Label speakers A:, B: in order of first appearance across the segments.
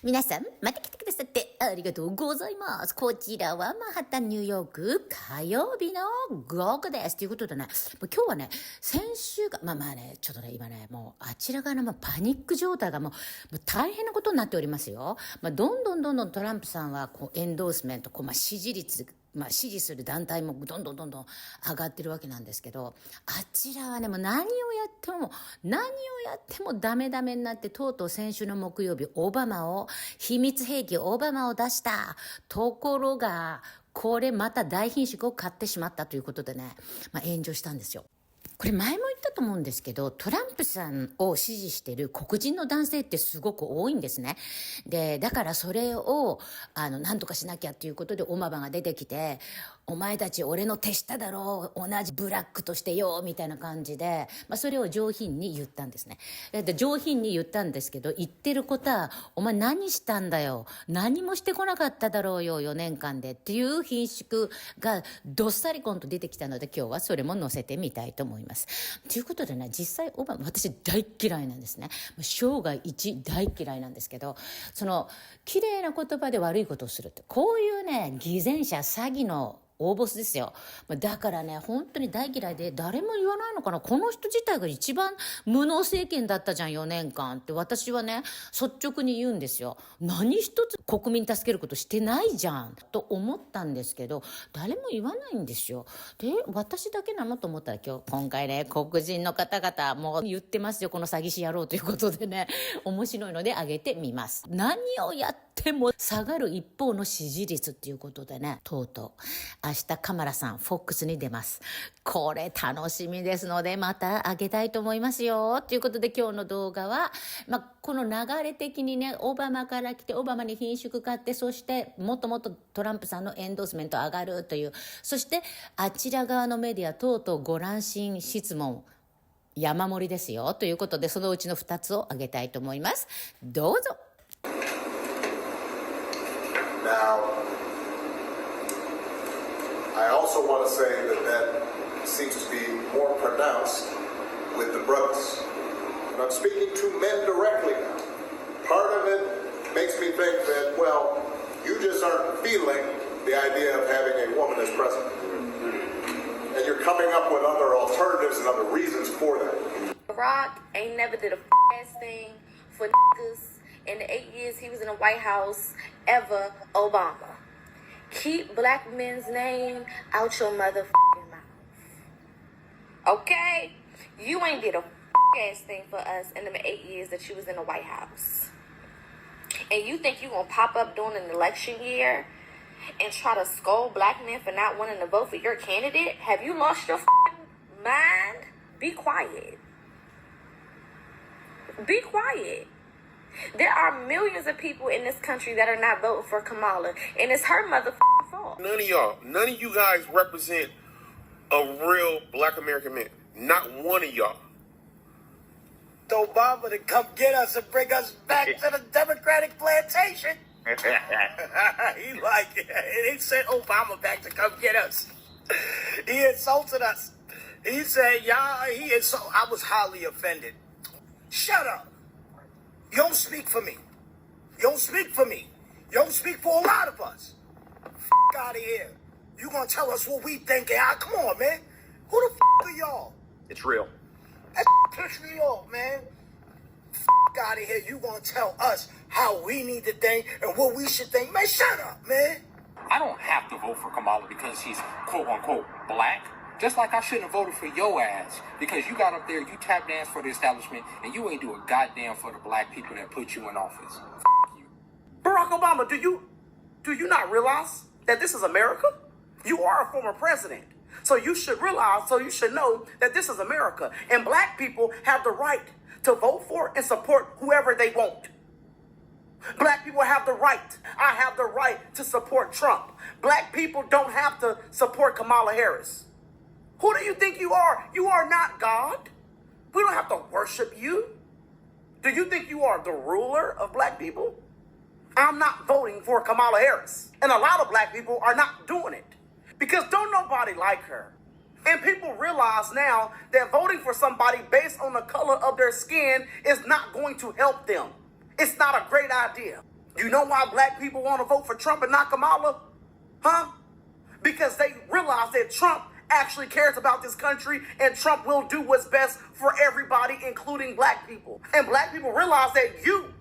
A: 皆さん、また来てくださってありがとうございます。こちらはマンハッタンニューヨーク火曜日の午後です。ということでね、今日はね、先週が、ちょっとね、今ね、もうあちら側のパニック状態がもう大変なことになっておりますよ。どんどんトランプさんはエンドースメント、支持率、支持する団体もどんどん上がってるわけなんですけど、あちらはね、もう何をやってもダメになって、とうとう先週の木曜日、秘密兵器オバマを出した。ところが、これまた大品種を買ってしまったということでね、炎上したんですよ。これ前も言ったと思うんですけど、トランプさんを支持している黒人の男性ってすごく多いんですね。で、だからそれを、なんとかしなきゃっていうことでオバマが出てきて、お前たち俺の手下だろう、同じブラックとしてよ、みたいな感じで、それを上品に言ったんですね。で、上品に言ったんですけど、言ってることは、お前何したんだよ。何もしてこなかっただろうよ、4年間で。っていう品種がどっさりと出てきたので、今日はそれも載せてみたいと思います。ということでね、実際オバマ、私大嫌いなんですね。生涯一大嫌いなんですけど、綺麗な言葉で悪いことをするって、こういうね、偽善者、詐欺の大ボスですよ。だからね、本当に大嫌いで、誰も言わないのかな、この人自体が一番無能政権だったじゃん、4年間って私はね、率直に言うんですよ。何一つ国民助けることしてないじゃんと思ったんですけど、誰も言わないんですよ。で、私だけなのと思ったら、今回ね、黒人の方々もう言ってますよ、この詐欺師野郎ということでね、面白いので上げてみます。何をやっても下がる一方の支持率っていうことでね、とうとう明日カマラさん FOX に出ます。これ楽しみですので、また上げたいと思いますよということで、今日の動画は、この流れ的にね、オバマから来てオバマに品種買って、そしてもっともっとトランプさんのエンドースメント上がるという、そしてあちら側のメディアとうとうご乱心質問山盛りですよということで、そのうちの2つを挙げたいと思います。どうぞ。
B: Now, I also want to say that seems to be more pronounced with the brothers. And I'm speaking to men directly now. Part of it makes me think that, well, you just aren't feeling the idea of having a woman as president. And you're coming up with other alternatives and other reasons for that.
C: Barack ain't never did a ass thing for niggas in the 8 years he was in the White House ever. Obama. Keep black men's name out your motherfucking mouth. Okay? You ain't did a ass thing for us in the 8 years that you was in the White House. And you think you gonna pop up during an election year and try to scold black men for not wanting to vote for your candidate? Have you lost your mind? Be quiet. Be quiet. There are millions of people in this country that are not voting for Kamala, and it's her motherfucking fault.
D: None of you guys represent a real black American man. Not one of y'all.
E: Obama to come get us and bring us back to the Democratic plantation. He like it. He sent Obama back to come get us. He insulted us. He said, I was highly offended. Shut up. You don't speak for me. You don't speak for me. You don't speak for a lot of us. Out of here. You gonna tell us what we think? Come on, man. Who the are y'all?
D: It's real.
E: That pissed me off, man. Out of here. You gonna tell us how we need to think and what we should think? Man, shut up, man.
F: I don't have to vote for Kamala because she's quote-unquote black. Just like I shouldn't have voted for your ass because you got up there, you tap dance for the establishment, and you ain't do a goddamn for the black people that put you in office. You.
G: Barack Obama, do you not realize that this is America? You are a former president. So you should know that this is America. And black people have the right to vote for and support whoever they want. Black people have the right. I have the right to support Trump. Black people don't have to support Kamala Harris. Who do you think you are? You are not God. We don't have to worship you. Do you think you are the ruler of black people? I'm not voting for Kamala Harris. And a lot of black people are not doing it because don't nobody like her. And people realize now that voting for somebody based on the color of their skin is not going to help them. It's not a great idea. You know why black people want to vote for Trump and not Kamala? Huh? Because they realize that Trump actually cares about this country and Trump will do what's best for everybody, including black people. And black people realize that you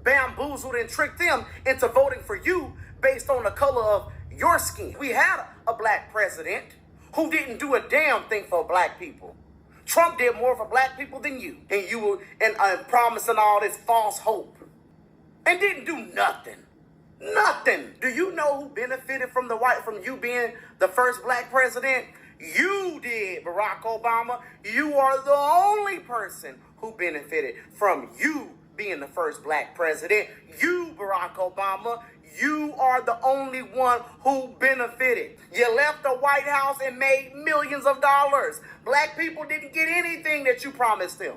G: bamboozled and tricked them into voting for you based on the color of your skin. We had a black president who didn't do a damn thing for black people. Trump did more for black people than you. And you were promising all this false hope. And didn't do nothing. Nothing. Do you know who benefited from you being the first black president? You did, Barack Obama. You are the only person who benefited from you being the first black president. You, Barack Obama, you are the only one who benefited. You left the White House and made millions of dollars. Black people didn't get anything that you promised them.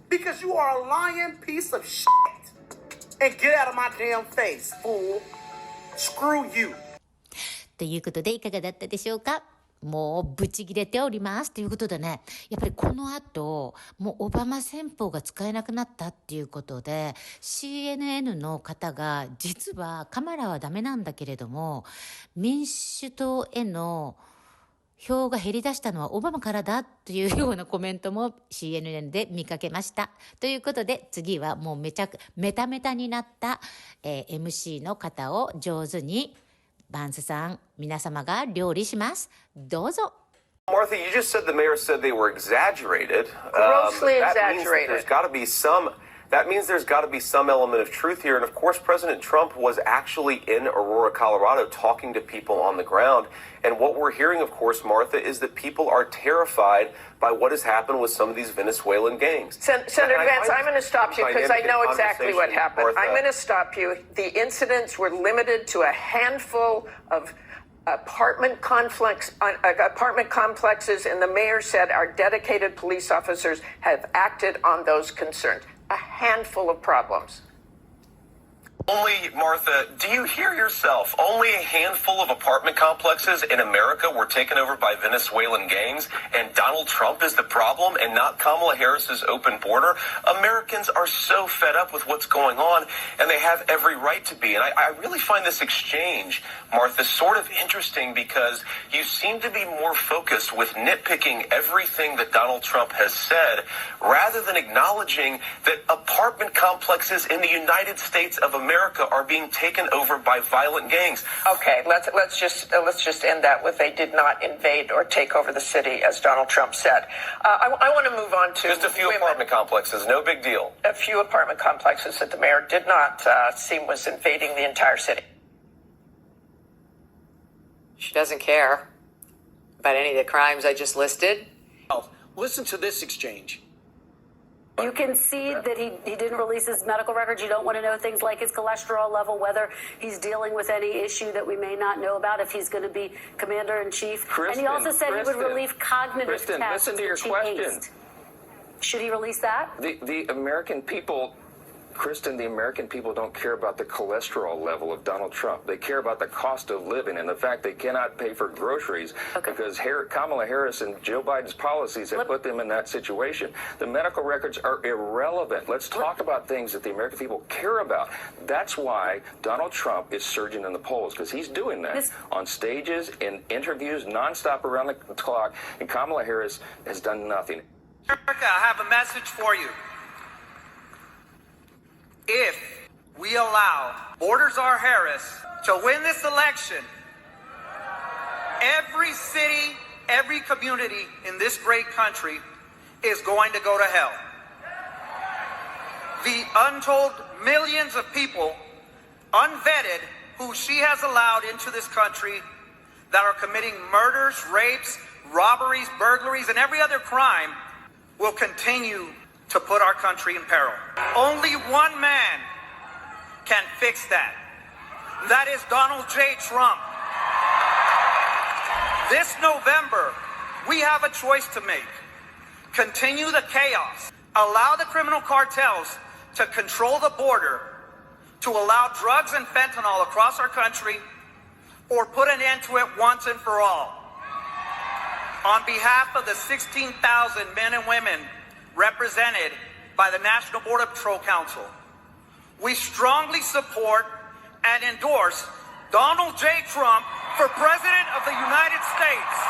G: Because you are a lying piece of shit. And get out of my damn face, fool. Screw you.
A: ということでいかがだったでしょうか。もうブチ切れておりますということでね、やっぱりこの後もうオバマ戦法が使えなくなったっていうことで CNN の方が実はカマラはダメなんだけれども民主党への票が減り出したのはオバマからだというようなコメントも CNN で見かけました。ということで次はもうメタメタになった、MC の方を上手にバンスさん皆様が料理します。どうぞ。
H: Martha, you just said the mayor said they were exaggerated.
I: Grossly
H: exaggerated. That means there's got to be some element of truth here. And of course, President Trump was actually in Aurora, Colorado, talking to people on the ground. And what we're hearing, of course, Martha, is that people are terrified by what has happened with some of these Venezuelan gangs.
I: Senator Vance, I'm going to stop you because I know exactly what happened. Martha. I'm going to stop you. The incidents were limited to a handful of apartment complexes, and the mayor said our dedicated police officers have acted on those concerns. A handful of problems.
H: Only, Martha, do you hear yourself? Only a handful of apartment complexes in America were taken over by Venezuelan gangs, and Donald Trump is the problem and not Kamala Harris's open border? Americans are so fed up with what's going on, and they have every right to be. And I really find this exchange, Martha, sort of interesting because you seem to be more focused with nitpicking everything that Donald Trump has said rather than acknowledging that apartment complexes in the United States of America are being taken over by violent gangs.
I: Okay, let's just end that with they did not invade or take over the city, as Donald Trump said. I want to move on to
H: just a few apartment complexes, no big deal.
I: A few apartment complexes that the mayor did not seem was invading the entire city.
J: She doesn't care about any of the crimes I just listed.
E: Listen to this exchange.
K: You concede that he didn't release his medical records. You don't want to know things like his cholesterol level, whether he's dealing with any issue that we may not know about, if he's going to be commander-in-chief. And he also said he would relieve cognitive tests.
L: Listen to your question.
K: Should he release that?
L: The American people, Kristen, the American people don't care about the cholesterol level of Donald Trump. They care about the cost of living and the fact they cannot pay for groceries because Kamala Harris and Joe Biden's policies have put them in that situation. The medical records are irrelevant. Let's talk about things that the American people care about. That's why Donald Trump is surging in the polls, because he's doing that on stages, in interviews, nonstop around the clock, and Kamala Harris has done nothing.
M: America, I have a message for you. If we allow Borders R. Harris to win this election, every city, every community in this great country is going to go to hell. The untold millions of people, unvetted, who she has allowed into this country that are committing murders, rapes, robberies, burglaries, and every other crime will continue to put our country in peril. Only one man can fix that. That is Donald J. Trump. This November, we have a choice to make. Continue the chaos. Allow the criminal cartels to control the border, to allow drugs and fentanyl across our country, or put an end to it once and for all. On behalf of the 16,000 men and women represented by the National Border Patrol Council, we strongly support and endorse Donald J. Trump for President of the United States.